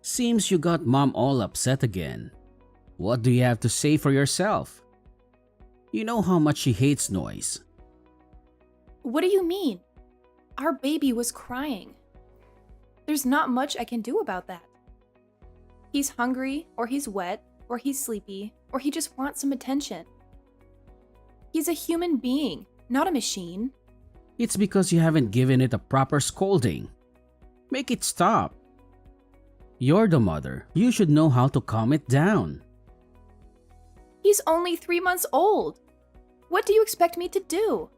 Seems you got mom all upset again. What do you have to say for yourself? You know how much she hates noise. What do you mean? Our baby was crying. There's not much I can do about that. He's hungry, or he's wet, or he's sleepy, or he just wants some attention. He's a human being, not a machine. It's because you haven't given it a proper scolding. Make it stop. You're the mother. You should know how to calm it down. He's only 3 months old. What do you expect me to do?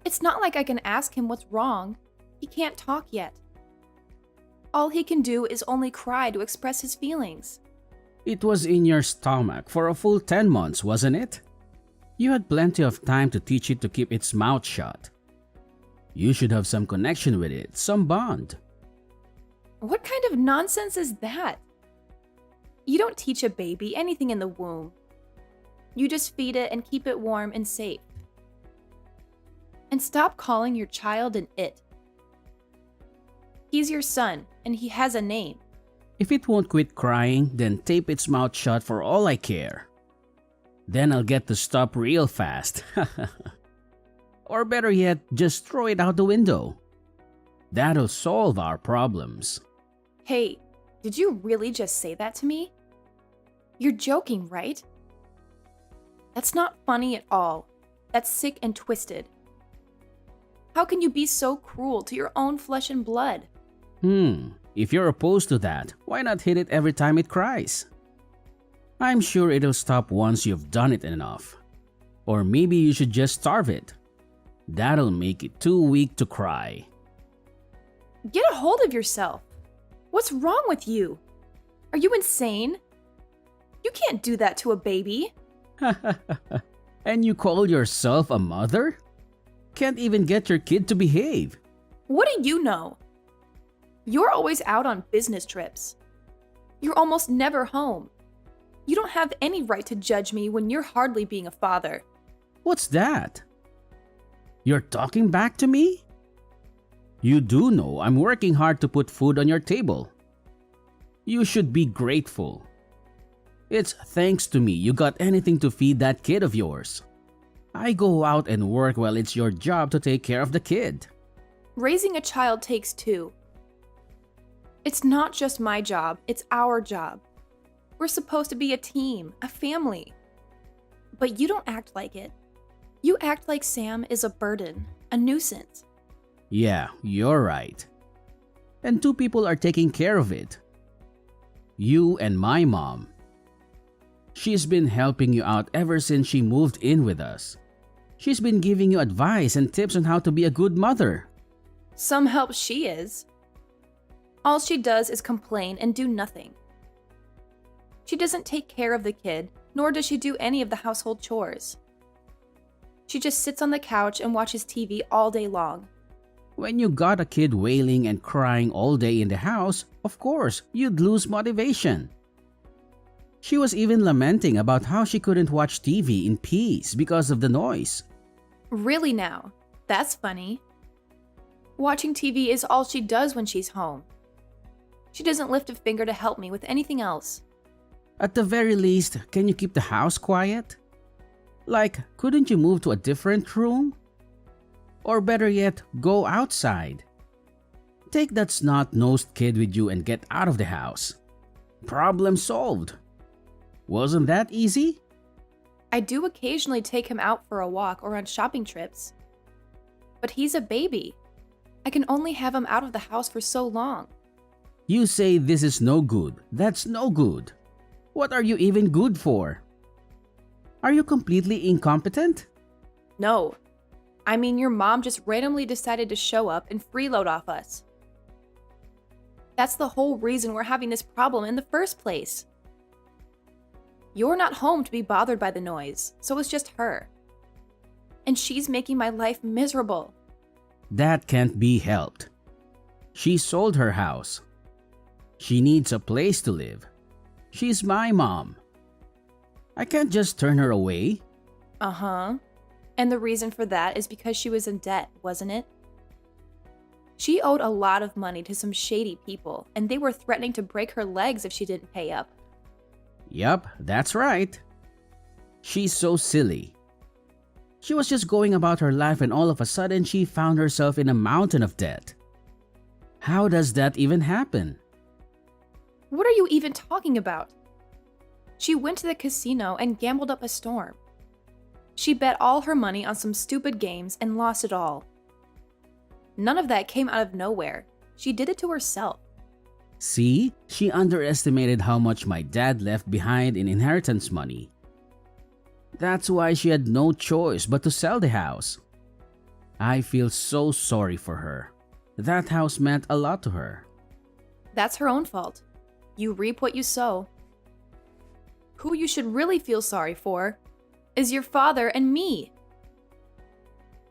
It's not like I can ask him what's wrong. He can't talk yet. All he can do is only cry to express his feelings. It was in your stomach for a full 10 months, wasn't it? You had plenty of time to teach it to keep its mouth shut. You should have some connection with it, some bond. What kind of nonsense is that? You don't teach a baby anything in the womb. You just feed it and keep it warm and safe. And stop calling your child an it. He's your son, and he has a name. If it won't quit crying, then tape its mouth shut for all I care. Then I'll get to stop real fast. Or better yet, just throw it out the window. That'll solve our problems. Hey, did you really just say that to me? You're joking, right? That's not funny at all. That's sick and twisted. How can you be so cruel to your own flesh and blood? If you're opposed to that, why not hit it every time it cries? I'm sure it'll stop once you've done it enough. Or maybe you should just starve it. That'll make it too weak to cry. Get a hold of yourself. What's wrong with you? Are you insane? You can't do that to a baby. And you call yourself a mother? Can't even get your kid to behave. What do you know? You're always out on business trips. You're almost never home. You don't have any right to judge me when you're hardly being a father. What's that? You're talking back to me? You do know I'm working hard to put food on your table. You should be grateful. It's thanks to me you got anything to feed that kid of yours. I go out and work while it's your job to take care of the kid. Raising a child takes two. It's not just my job, it's our job. We're supposed to be a team, a family. But you don't act like it. You act like Sam is a burden, a nuisance. Yeah, you're right. And two people are taking care of it. You and my mom. She's been helping you out ever since she moved in with us. She's been giving you advice and tips on how to be a good mother. Some help she is. All she does is complain and do nothing. She doesn't take care of the kid, nor does she do any of the household chores. She just sits on the couch and watches TV all day long. When you got a kid wailing and crying all day in the house, of course, you'd lose motivation. She was even lamenting about how she couldn't watch TV in peace because of the noise. Really now? That's funny. Watching TV is all she does when she's home. She doesn't lift a finger to help me with anything else. At the very least, can you keep the house quiet? Like, couldn't you move to a different room? Or better yet, go outside. Take that snot-nosed kid with you and get out of the house. Problem solved. Wasn't that easy? I do occasionally take him out for a walk or on shopping trips. But he's a baby. I can only have him out of the house for so long. You say this is no good. That's no good. What are you even good for? Are you completely incompetent? No. I mean, your mom just randomly decided to show up and freeload off us. That's the whole reason we're having this problem in the first place. You're not home to be bothered by the noise, so it's just her. And she's making my life miserable. That can't be helped. She sold her house. She needs a place to live. She's my mom. I can't just turn her away. Uh-huh. And the reason for that is because she was in debt, wasn't it? She owed a lot of money to some shady people, and they were threatening to break her legs if she didn't pay up. Yup, that's right. She's so silly. She was just going about her life and all of a sudden she found herself in a mountain of debt. How does that even happen? What are you even talking about? She went to the casino and gambled up a storm. She bet all her money on some stupid games and lost it all. None of that came out of nowhere. She did it to herself. See, she underestimated how much my dad left behind in inheritance money. That's why she had no choice but to sell the house. I feel so sorry for her. That house meant a lot to her. That's her own fault. You reap what you sow. Who you should really feel sorry for is your father and me.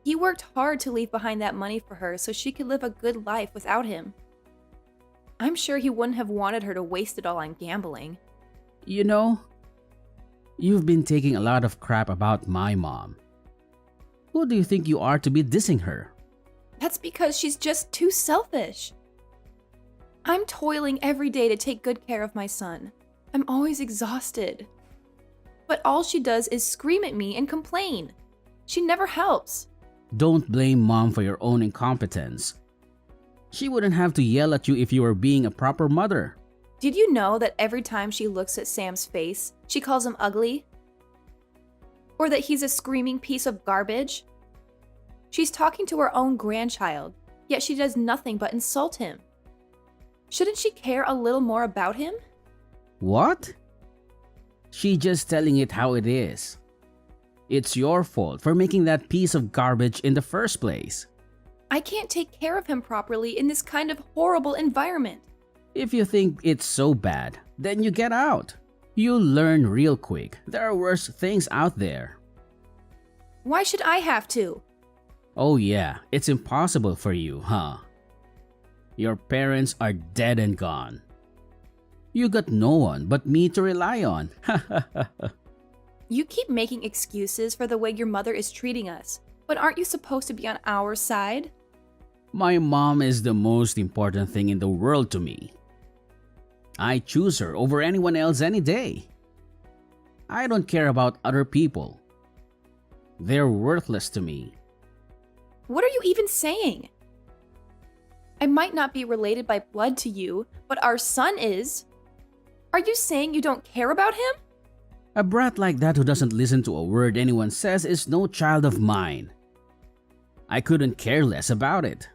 He worked hard to leave behind that money for her so she could live a good life without him. I'm sure he wouldn't have wanted her to waste it all on gambling. You know, you've been taking a lot of crap about my mom. Who do you think you are to be dissing her? That's because she's just too selfish. I'm toiling every day to take good care of my son. I'm always exhausted. But all she does is scream at me and complain. She never helps. Don't blame mom for your own incompetence. She wouldn't have to yell at you if you were being a proper mother. Did you know that every time she looks at Sam's face, she calls him ugly? Or that he's a screaming piece of garbage? She's talking to her own grandchild, yet she does nothing but insult him. Shouldn't she care a little more about him? What? She just telling it how it is. It's your fault for making that piece of garbage in the first place. I can't take care of him properly in this kind of horrible environment. If you think it's so bad, then you get out. You'll learn real quick. There are worse things out there. Why should I have to? Oh yeah, it's impossible for you, huh? Your parents are dead and gone. You got no one but me to rely on. You keep making excuses for the way your mother is treating us, but aren't you supposed to be on our side? My mom is the most important thing in the world to me. I choose her over anyone else any day. I don't care about other people. They're worthless to me. What are you even saying? I might not be related by blood to you, but our son is. Are you saying you don't care about him? A brat like that who doesn't listen to a word anyone says is no child of mine. I couldn't care less about it.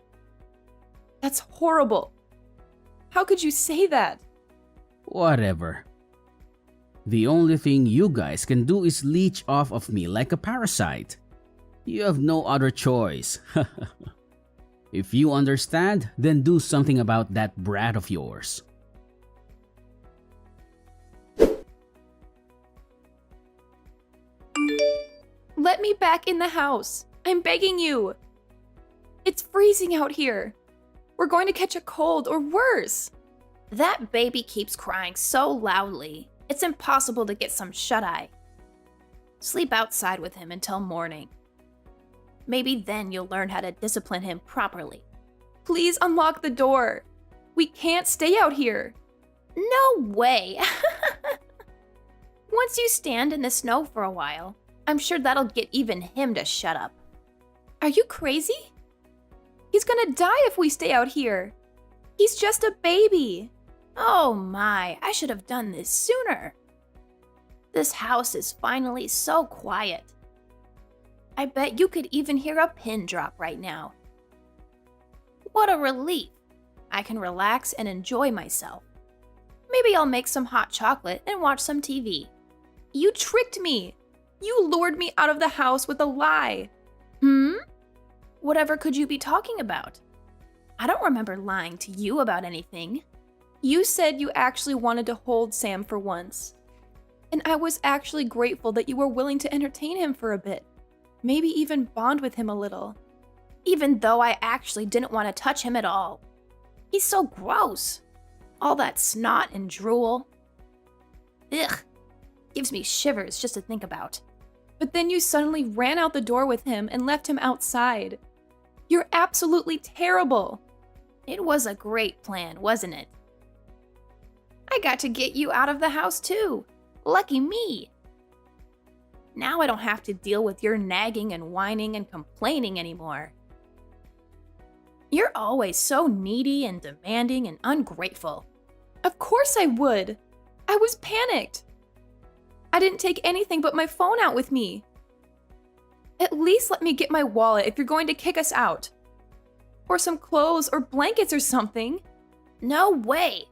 That's horrible. How could you say that? Whatever. The only thing you guys can do is leech off of me like a parasite. You have no other choice. If you understand, then do something about that brat of yours. Let me back in the house. I'm begging you. It's freezing out here. We're going to catch a cold or worse. That baby keeps crying so loudly. It's impossible to get some shut-eye. Sleep outside with him until morning. Maybe then you'll learn how to discipline him properly. Please unlock the door. We can't stay out here. No way. Once you stand in the snow for a while, I'm sure that'll get even him to shut up. Are you crazy? He's gonna die if we stay out here. He's just a baby. Oh my, I should have done this sooner. This house is finally so quiet. I bet you could even hear a pin drop right now. What a relief. I can relax and enjoy myself. Maybe I'll make some hot chocolate and watch some TV. You tricked me. You lured me out of the house with a lie. Whatever could you be talking about? I don't remember lying to you about anything. You said you actually wanted to hold Sam for once. And I was actually grateful that you were willing to entertain him for a bit. Maybe even bond with him a little. Even though I actually didn't want to touch him at all. He's so gross. All that snot and drool. Ugh. Gives me shivers just to think about. But then you suddenly ran out the door with him and left him outside. You're absolutely terrible. It was a great plan, wasn't it? I got to get you out of the house too. Lucky me. Now I don't have to deal with your nagging and whining and complaining anymore. You're always so needy and demanding and ungrateful. Of course I would. I was panicked. I didn't take anything but my phone out with me. At least let me get my wallet if you're going to kick us out. Or some clothes or blankets or something. No way.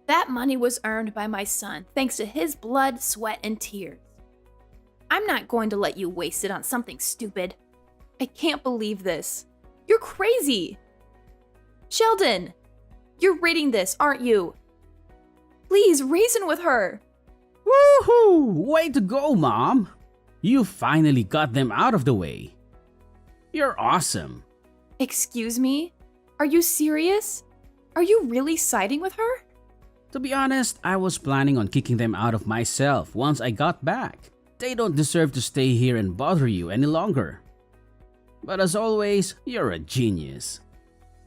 That money was earned by my son thanks to his blood, sweat, and tears. I'm not going to let you waste it on something stupid. I can't believe this. You're crazy. Sheldon, you're reading this, aren't you? Please reason with her. Woohoo! Way to go, Mom! You finally got them out of the way. You're awesome. Excuse me? Are you serious? Are you really siding with her? To be honest, I was planning on kicking them out of myself once I got back. They don't deserve to stay here and bother you any longer. But as always, you're a genius.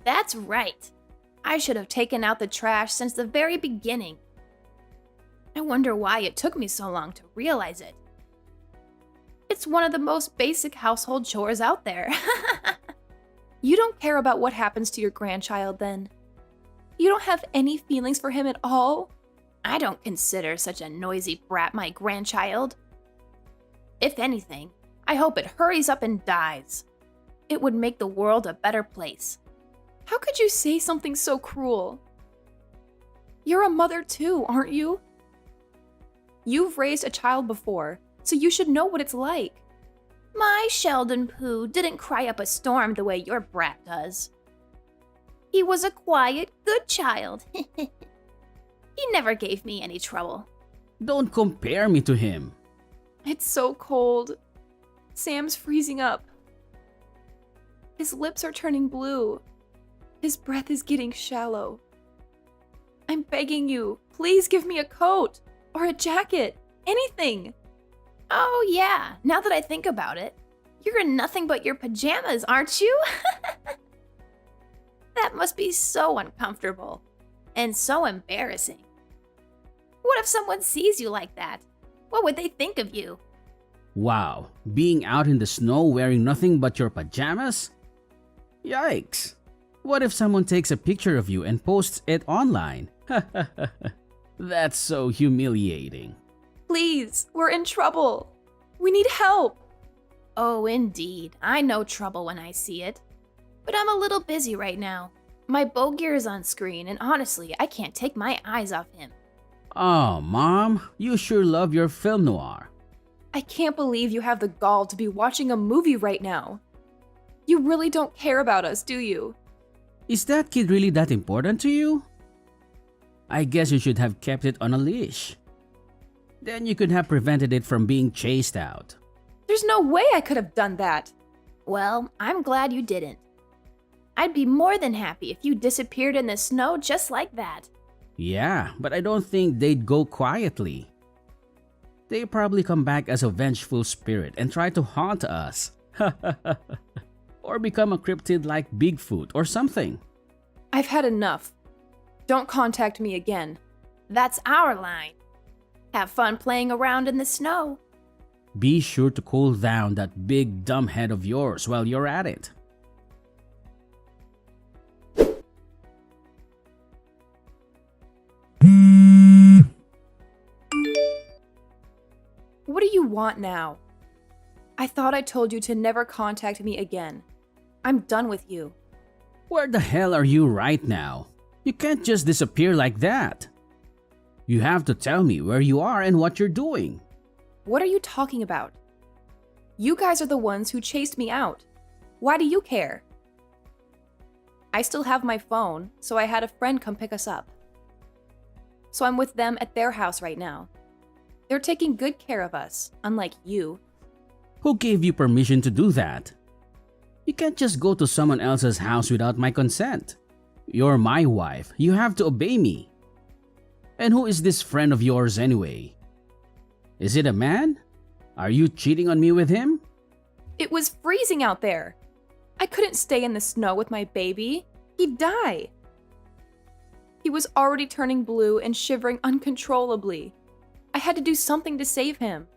That's right. I should have taken out the trash since the very beginning. I wonder why it took me so long to realize it. It's one of the most basic household chores out there. You don't care about what happens to your grandchild then? You don't have any feelings for him at all? I don't consider such a noisy brat my grandchild. If anything, I hope it hurries up and dies. It would make the world a better place. How could you say something so cruel? You're a mother too, aren't you? You've raised a child before, so you should know what it's like. My Sheldon Pooh didn't cry up a storm the way your brat does. He was a quiet, good child. He never gave me any trouble. Don't compare me to him. It's so cold. Sam's freezing up. His lips are turning blue. His breath is getting shallow. I'm begging you, please give me a coat or a jacket, anything. Oh yeah, now that I think about it, you're in nothing but your pajamas, aren't you? That must be so uncomfortable and so embarrassing. What if someone sees you like that? What would they think of you? Wow, being out in the snow wearing nothing but your pajamas? Yikes! What if someone takes a picture of you and posts it online? That's so humiliating. Please, we're in trouble. We need help. Oh, indeed. I know trouble when I see it. But I'm a little busy right now. My bow gear is on screen, and honestly, I can't take my eyes off him. Oh, Mom, you sure love your film noir. I can't believe you have the gall to be watching a movie right now. You really don't care about us, do you? Is that kid really that important to you? I guess you should have kept it on a leash. Then you could have prevented it from being chased out. There's no way I could have done that. Well, I'm glad you didn't. I'd be more than happy if you disappeared in the snow just like that. Yeah, but I don't think they'd go quietly. They probably come back as a vengeful spirit and try to haunt us. Or become a cryptid like Bigfoot or something. I've had enough. Don't contact me again. That's our line. Have fun playing around in the snow. Be sure to cool down that big dumb head of yours while you're at it. What do you want now? I thought I told you to never contact me again. I'm done with you. Where the hell are you right now? You can't just disappear like that. You have to tell me where you are and what you're doing. What are you talking about? You guys are the ones who chased me out. Why do you care? I still have my phone, so I had a friend come pick us up. So I'm with them at their house right now. They're taking good care of us, unlike you. Who gave you permission to do that? You can't just go to someone else's house without my consent. You're my wife. You have to obey me. And who is this friend of yours anyway? Is it a man? Are you cheating on me with him? It was freezing out there. I couldn't stay in the snow with my baby. He'd die. He was already turning blue and shivering uncontrollably. I had to do something to save him.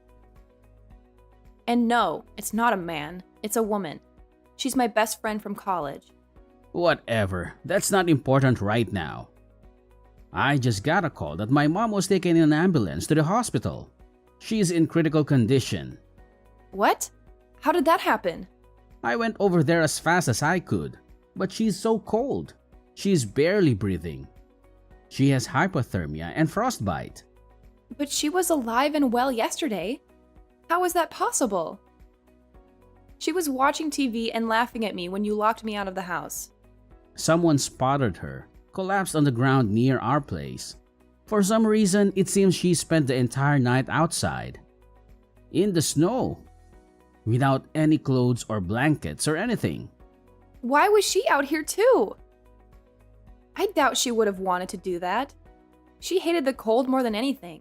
And no, it's not a man, it's a woman. She's my best friend from college. Whatever, that's not important right now. I just got a call that my mom was taken in an ambulance to the hospital. She's in critical condition. What? How did that happen? I went over there as fast as I could, but she's so cold. She's barely breathing. She has hypothermia and frostbite. But she was alive and well yesterday. How is that possible? She was watching TV and laughing at me when you locked me out of the house. Someone spotted her, collapsed on the ground near our place. For some reason, it seems she spent the entire night outside. In the snow. Without any clothes or blankets or anything. Why was she out here too? I doubt she would have wanted to do that. She hated the cold more than anything.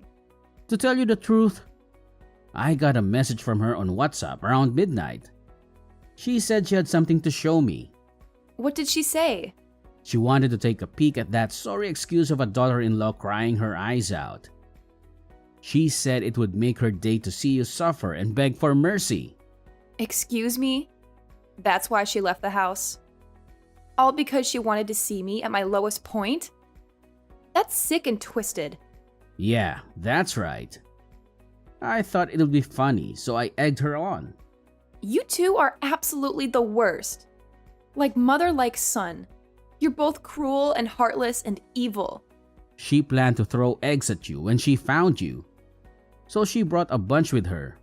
To tell you the truth, I got a message from her on WhatsApp around midnight. She said she had something to show me. What did she say? She wanted to take a peek at that sorry excuse of a daughter-in-law crying her eyes out. She said it would make her day to see you suffer and beg for mercy. Excuse me? That's why she left the house? All because she wanted to see me at my lowest point? That's sick and twisted. Yeah, that's right. I thought it would be funny, so I egged her on. You two are absolutely the worst. Like mother, like son. You're both cruel and heartless and evil. She planned to throw eggs at you when she found you. So she brought a bunch with her.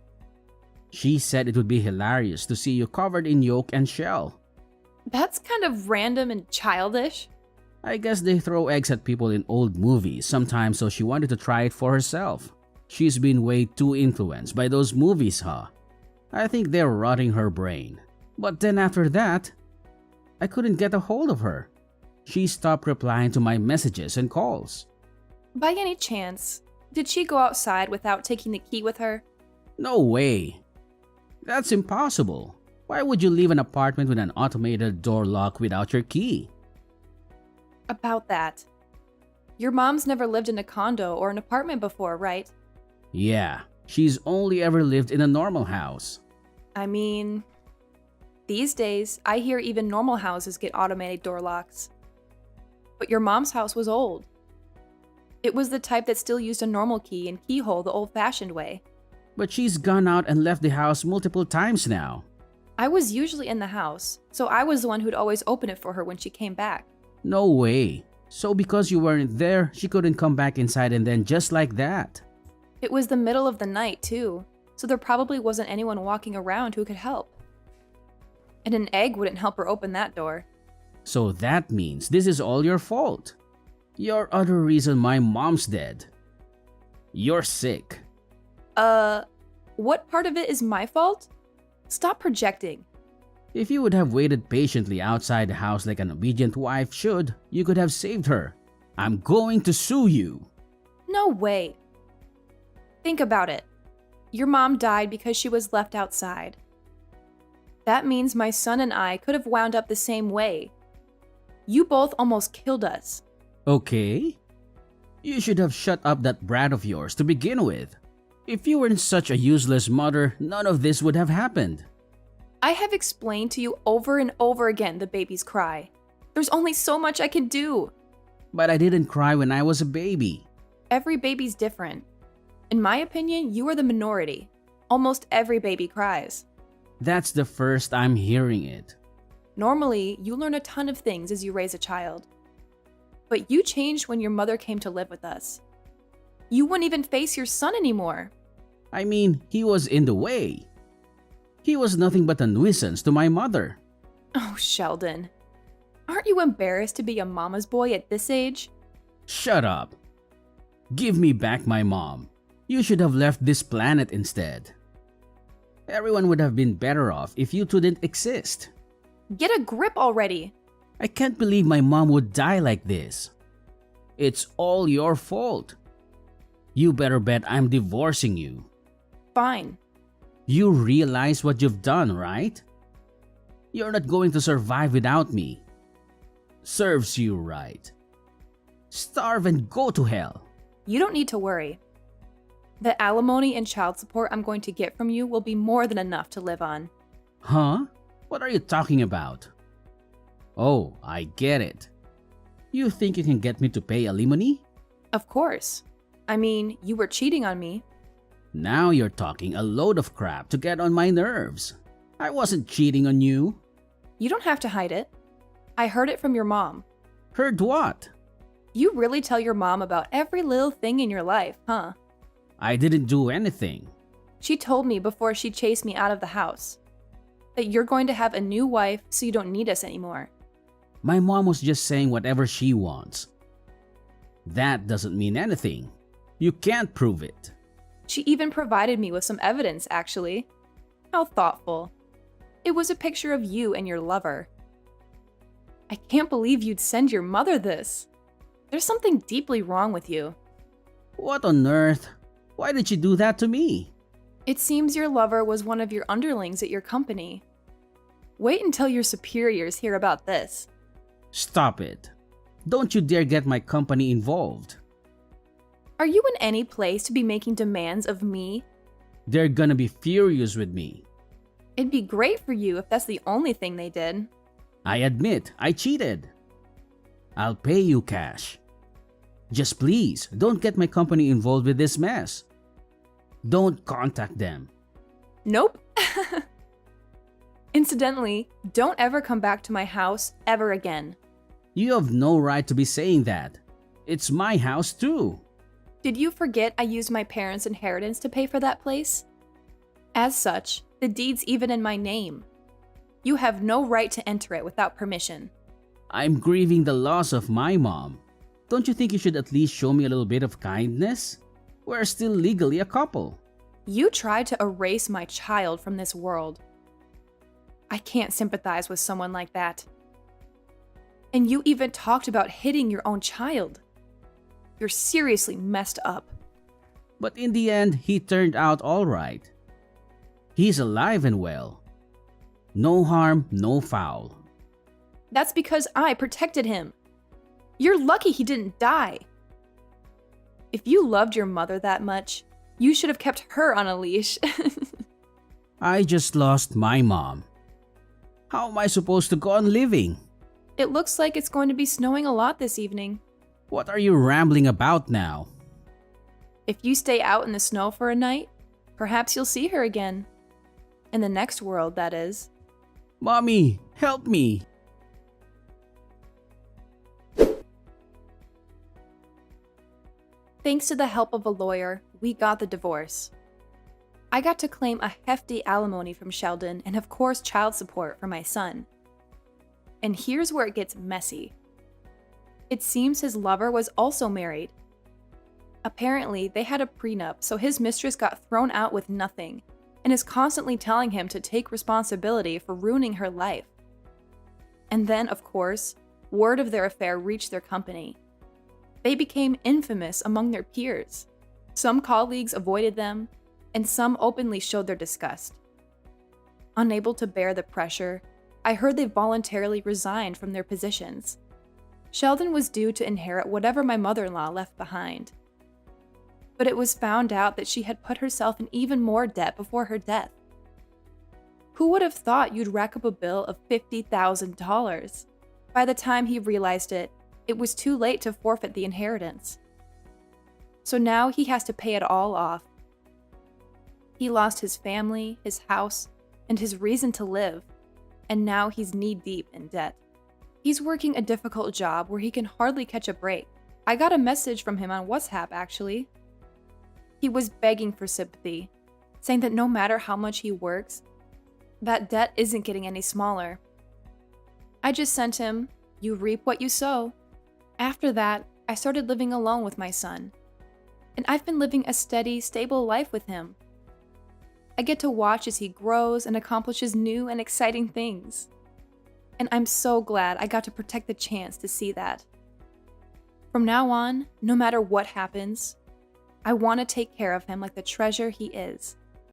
She said it would be hilarious to see you covered in yolk and shell. That's kind of random and childish. I guess they throw eggs at people in old movies sometimes, so she wanted to try it for herself. She's been way too influenced by those movies, huh? I think they're rotting her brain. But then after that, I couldn't get a hold of her. She stopped replying to my messages and calls. By any chance, did she go outside without taking the key with her? No way. That's impossible. Why would you leave an apartment with an automated door lock without your key? About that. Your mom's never lived in a condo or an apartment before, right? Yeah, she's only ever lived in a normal house. I mean, these days, I hear even normal houses get automated door locks. But your mom's house was old. It was the type that still used a normal key and keyhole the old-fashioned way. But she's gone out and left the house multiple times now. I was usually in the house, so I was the one who'd always open it for her when she came back. No way. So because you weren't there, she couldn't come back inside and then just like that. It was the middle of the night, too, so there probably wasn't anyone walking around who could help. And an egg wouldn't help her open that door. So that means this is all your fault. You're other reason my mom's dead. You're sick. What part of it is my fault? Stop projecting. If you would have waited patiently outside the house like an obedient wife should, you could have saved her. I'm going to sue you. No way. Think about it. Your mom died because she was left outside. That means my son and I could have wound up the same way. You both almost killed us. Okay. You should have shut up that brat of yours to begin with. If you weren't such a useless mother, none of this would have happened. I have explained to you over and over again the baby's cry. There's only so much I can do. But I didn't cry when I was a baby. Every baby's different. In my opinion, you are the minority. Almost every baby cries. That's the first I'm hearing it. Normally, you learn a ton of things as you raise a child. But you changed when your mother came to live with us. You wouldn't even face your son anymore. I mean, he was in the way. He was nothing but a nuisance to my mother. Oh, Sheldon. Aren't you embarrassed to be a mama's boy at this age? Shut up. Give me back my mom. You should have left this planet instead. Everyone would have been better off if you two didn't exist. Get a grip already. I can't believe my mom would die like this. It's all your fault. You better bet I'm divorcing you. Fine. You realize what you've done, right? You're not going to survive without me. Serves you right. Starve and go to hell. You don't need to worry. The alimony and child support I'm going to get from you will be more than enough to live on. Huh? What are you talking about? Oh, I get it. You think you can get me to pay alimony? Of course. I mean, you were cheating on me. Now you're talking a load of crap to get on my nerves. I wasn't cheating on you. You don't have to hide it. I heard it from your mom. Heard what? You really tell your mom about every little thing in your life, huh? I didn't do anything. She told me before she chased me out of the house that you're going to have a new wife so you don't need us anymore. My mom was just saying whatever she wants. That doesn't mean anything. You can't prove it. She even provided me with some evidence, actually. How thoughtful. It was a picture of you and your lover. I can't believe you'd send your mother this. There's something deeply wrong with you. What on earth? Why did she do that to me? It seems your lover was one of your underlings at your company. Wait until your superiors hear about this. Stop it. Don't you dare get my company involved. Are you in any place to be making demands of me? They're gonna be furious with me. It'd be great for you if that's the only thing they did. I admit, I cheated. I'll pay you cash. Just please, don't get my company involved with this mess. Don't contact them. Nope. Incidentally, don't ever come back to my house ever again. You have no right to be saying that. It's my house too. Did you forget I used my parents' inheritance to pay for that place? As such, the deed's even in my name. You have no right to enter it without permission. I'm grieving the loss of my mom. Don't you think you should at least show me a little bit of kindness? We're still legally a couple. You tried to erase my child from this world. I can't sympathize with someone like that. And you even talked about hitting your own child. You're seriously messed up. But in the end, he turned out all right. He's alive and well. No harm, no foul. That's because I protected him. You're lucky he didn't die. If you loved your mother that much, you should have kept her on a leash. I just lost my mom. How am I supposed to go on living? It looks like it's going to be snowing a lot this evening. What are you rambling about now? If you stay out in the snow for a night, perhaps you'll see her again. In the next world, that is. Mommy, help me! Thanks to the help of a lawyer, we got the divorce. I got to claim a hefty alimony from Sheldon and of course child support for my son. And here's where it gets messy. It seems his lover was also married. Apparently, they had a prenup, so his mistress got thrown out with nothing and is constantly telling him to take responsibility for ruining her life. And then, of course, word of their affair reached their company. They became infamous among their peers. Some colleagues avoided them, and some openly showed their disgust. Unable to bear the pressure, I heard they voluntarily resigned from their positions. Sheldon was due to inherit whatever my mother-in-law left behind. But it was found out that she had put herself in even more debt before her death. Who would have thought you'd rack up a bill of $50,000? By the time he realized it, it was too late to forfeit the inheritance. So now he has to pay it all off. He lost his family, his house, and his reason to live, and now he's knee-deep in debt. He's working a difficult job where he can hardly catch a break. I got a message from him on WhatsApp, actually. He was begging for sympathy, saying that no matter how much he works, that debt isn't getting any smaller. I just sent him, "You reap what you sow." After that, I started living alone with my son. And I've been living a steady, stable life with him. I get to watch as he grows and accomplishes new and exciting things. And I'm so glad I got to protect the chance to see that. From now on, no matter what happens, I want to take care of him like the treasure he is.